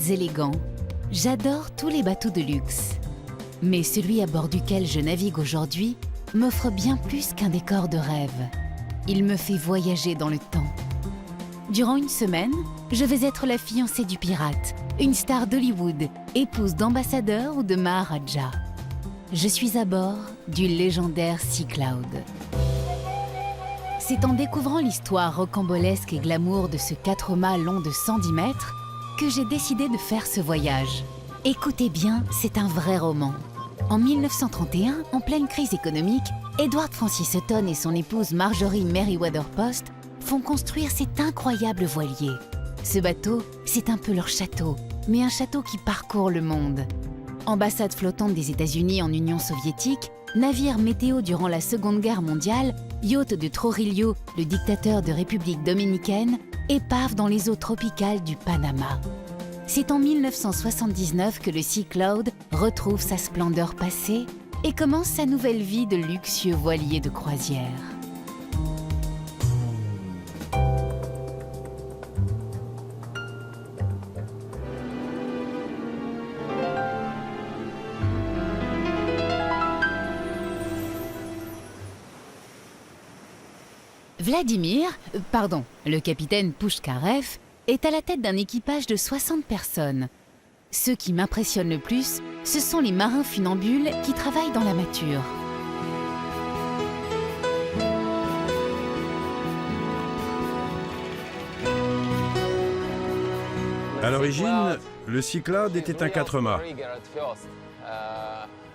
élégants. J'adore tous les bateaux de luxe. Mais celui à bord duquel je navigue aujourd'hui m'offre bien plus qu'un décor de rêve. Il me fait voyager dans le temps. Durant une semaine, je vais être la fiancée du pirate, une star d'Hollywood, épouse d'ambassadeur ou de Maharaja. Je suis à bord du légendaire Sea Cloud. C'est en découvrant l'histoire rocambolesque et glamour de ce 4 mâts long de 110 mètres que j'ai décidé de faire ce voyage. Écoutez bien, c'est un vrai roman. En 1931, en pleine crise économique, Edward Francis Hutton et son épouse Marjorie Merriweather Post font construire cet incroyable voilier. Ce bateau, c'est un peu leur château, mais un château qui parcourt le monde. Ambassade flottante des États-Unis en Union soviétique, navire météo durant la Seconde Guerre mondiale, yacht de Trujillo, le dictateur de République dominicaine, épave dans les eaux tropicales du Panama. C'est en 1979 que le Sea Cloud retrouve sa splendeur passée et commence sa nouvelle vie de luxueux voilier de croisière. Le capitaine Pouchkarev, est à la tête d'un équipage de 60 personnes. Ceux qui m'impressionnent le plus, ce sont les marins funambules qui travaillent dans la mâture. À l'origine, le Sea Cloud était un 4 mâts.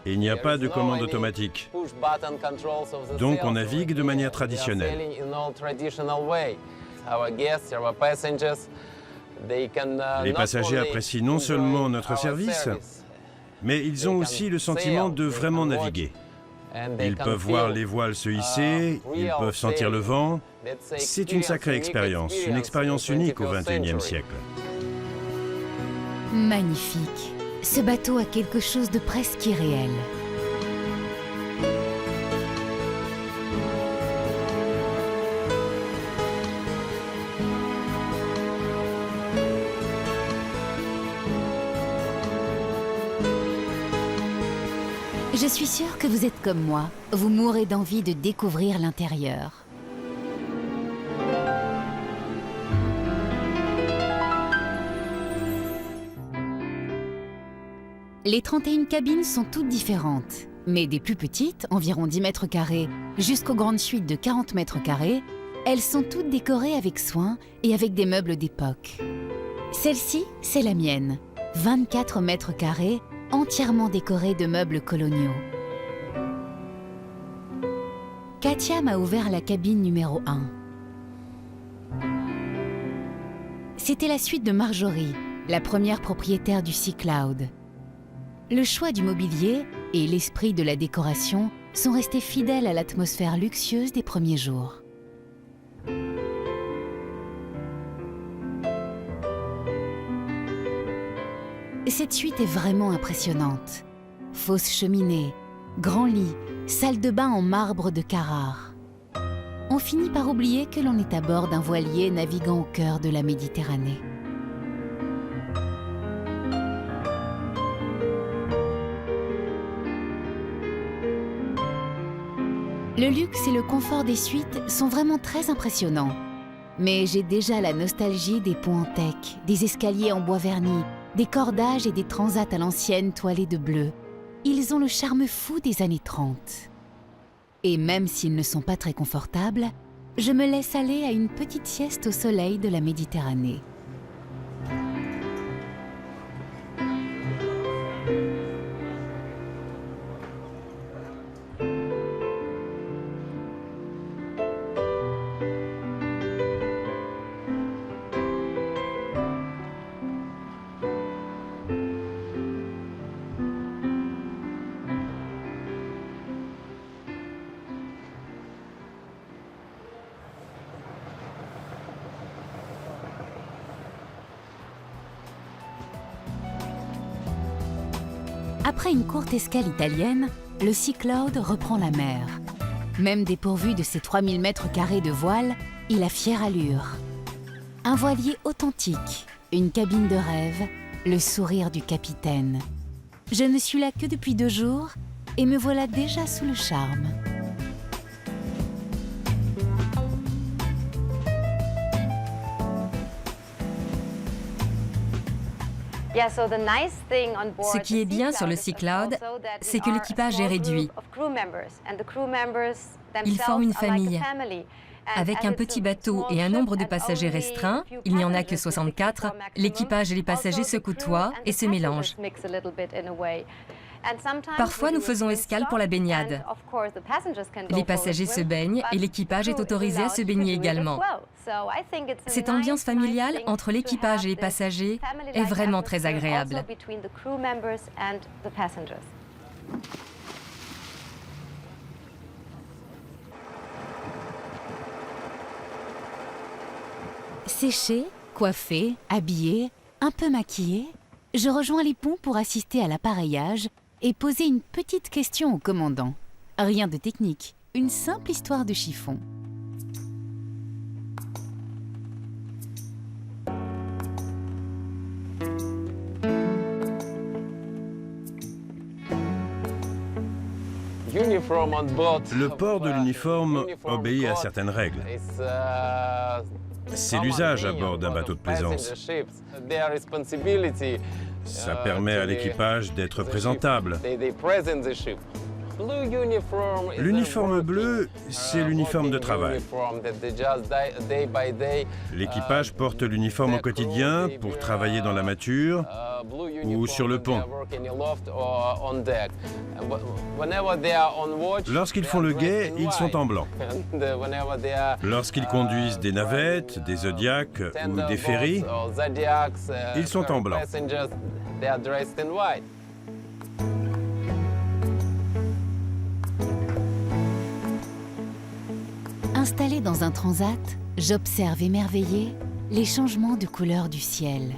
Et il n'y a pas de commande automatique. Donc on navigue de manière traditionnelle. Les passagers apprécient non seulement notre service, mais ils ont aussi le sentiment de vraiment naviguer. Ils peuvent voir les voiles se hisser, ils peuvent sentir le vent. C'est une sacrée expérience, une expérience unique au XXIe siècle. Magnifique. Ce bateau a quelque chose de presque irréel. Je suis sûre que vous êtes comme moi. Vous mourrez d'envie de découvrir l'intérieur. Les 31 cabines sont toutes différentes, mais des plus petites, environ 10 mètres carrés, jusqu'aux grandes suites de 40 mètres carrés, elles sont toutes décorées avec soin et avec des meubles d'époque. Celle-ci, c'est la mienne, 24 mètres carrés, entièrement décorée de meubles coloniaux. Katia m'a ouvert la cabine numéro 1. C'était la suite de Marjorie, la première propriétaire du Sea Cloud. Le choix du mobilier et l'esprit de la décoration sont restés fidèles à l'atmosphère luxueuse des premiers jours. Cette suite est vraiment impressionnante. Fausse cheminée, grand lit, salle de bain en marbre de Carrare. On finit par oublier que l'on est à bord d'un voilier naviguant au cœur de la Méditerranée. Le luxe et le confort des suites sont vraiment très impressionnants. Mais j'ai déjà la nostalgie des ponts en teck, des escaliers en bois verni, des cordages et des transats à l'ancienne toilés de bleu. Ils ont le charme fou des années 30. Et même s'ils ne sont pas très confortables, je me laisse aller à une petite sieste au soleil de la Méditerranée. Après une courte escale italienne, le Sea Cloud reprend la mer. Même dépourvu de ses 3000 mètres carrés de voile, il a fière allure. Un voilier authentique, une cabine de rêve, le sourire du capitaine. Je ne suis là que depuis 2 jours et me voilà déjà sous le charme. Ce qui est bien sur le Sea Cloud, c'est que l'équipage est réduit. Ils forment une famille. Avec un petit bateau et un nombre de passagers restreint, il n'y en a que 64, l'équipage et les passagers se côtoient et se mélangent. Parfois, nous faisons escale pour la baignade. Les passagers se baignent et l'équipage est autorisé à se baigner également. Cette ambiance familiale entre l'équipage et les passagers est vraiment très agréable. Séchée, coiffée, habillée, un peu maquillée, je rejoins les ponts pour assister à l'appareillage et poser une petite question au commandant. Rien de technique, une simple histoire de chiffon. Le port de l'uniforme obéit à certaines règles. C'est l'usage à bord d'un bateau de plaisance. Ça permet à l'équipage d'être présentable. L'uniforme bleu, c'est l'uniforme de travail. L'équipage porte l'uniforme au quotidien pour travailler dans la mâture ou sur le pont. Lorsqu'ils font le guet, ils sont en blanc. Lorsqu'ils conduisent des navettes, des Zodiacs ou des ferries, ils sont en blanc. Installée dans un transat, j'observe émerveillée les changements de couleur du ciel.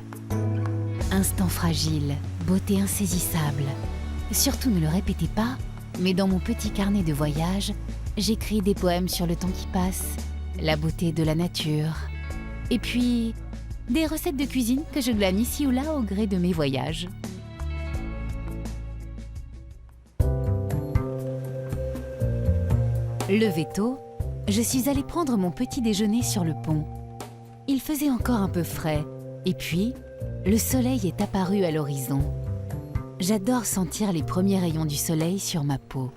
Instant fragile, beauté insaisissable. Surtout ne le répétez pas, mais dans mon petit carnet de voyage, j'écris des poèmes sur le temps qui passe, la beauté de la nature, et puis des recettes de cuisine que je glane ici ou là au gré de mes voyages. Levé tôt, je suis allée prendre mon petit déjeuner sur le pont. Il faisait encore un peu frais, et puis, le soleil est apparu à l'horizon. J'adore sentir les premiers rayons du soleil sur ma peau.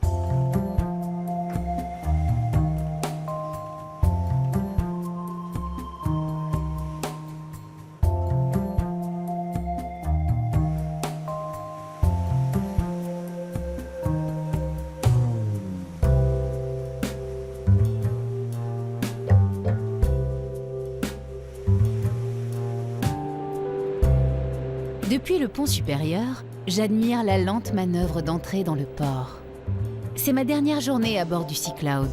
Depuis le pont supérieur, j'admire la lente manœuvre d'entrée dans le port. C'est ma dernière journée à bord du Sea Cloud.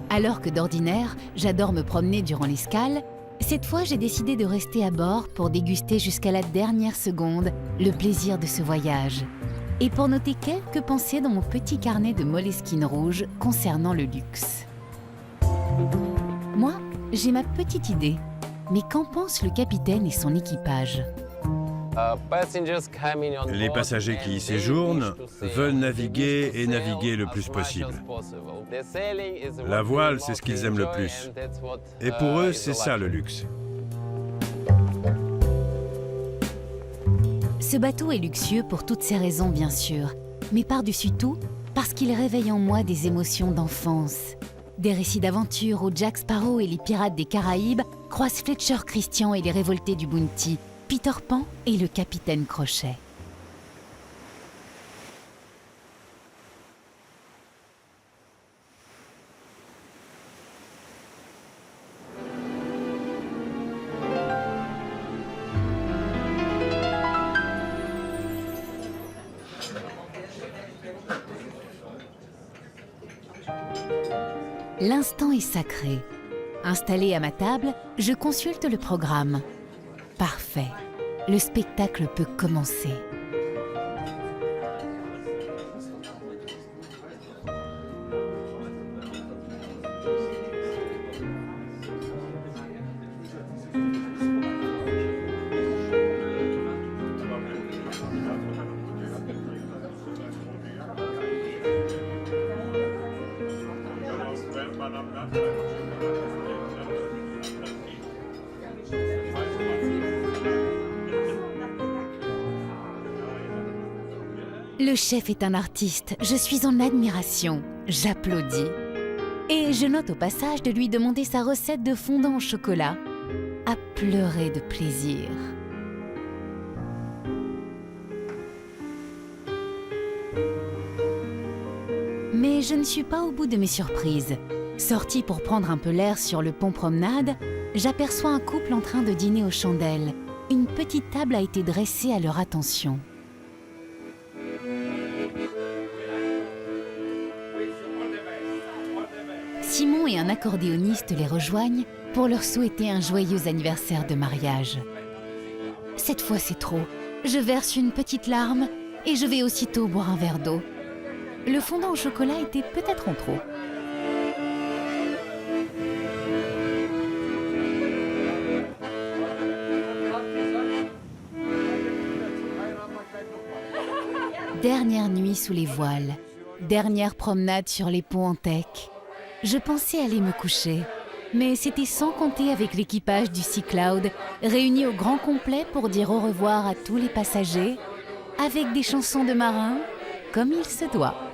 Alors que d'ordinaire, j'adore me promener durant l'escale, cette fois j'ai décidé de rester à bord pour déguster jusqu'à la dernière seconde le plaisir de ce voyage. Et pour noter quelques pensées dans mon petit carnet de Moleskine rouge concernant le luxe. Moi, j'ai ma petite idée. Mais qu'en pense le capitaine et son équipage ? Les passagers qui y séjournent veulent naviguer et naviguer le plus possible. La voile, c'est ce qu'ils aiment le plus. Et pour eux, c'est ça le luxe. Ce bateau est luxueux pour toutes ces raisons, bien sûr. Mais par-dessus tout, parce qu'il réveille en moi des émotions d'enfance. Des récits d'aventure où Jack Sparrow et les pirates des Caraïbes croisent Fletcher Christian et les révoltés du Bounty, Peter Pan et le capitaine Crochet. L'instant est sacré. Installé à ma table, je consulte le programme. Parfait. Le spectacle peut commencer. Le chef est un artiste, je suis en admiration, j'applaudis. Et je note au passage de lui demander sa recette de fondant au chocolat, à pleurer de plaisir. Mais je ne suis pas au bout de mes surprises. Sortie pour prendre un peu l'air sur le pont promenade, j'aperçois un couple en train de dîner aux chandelles. Une petite table a été dressée à leur attention. Simon et un accordéoniste les rejoignent pour leur souhaiter un joyeux anniversaire de mariage. Cette fois, c'est trop. Je verse une petite larme et je vais aussitôt boire un verre d'eau. Le fondant au chocolat était peut-être en trop. Dernière nuit sous les voiles, dernière promenade sur les ponts en teck. Je pensais aller me coucher, mais c'était sans compter avec l'équipage du Sea Cloud, réuni au grand complet pour dire au revoir à tous les passagers, avec des chansons de marins, comme il se doit.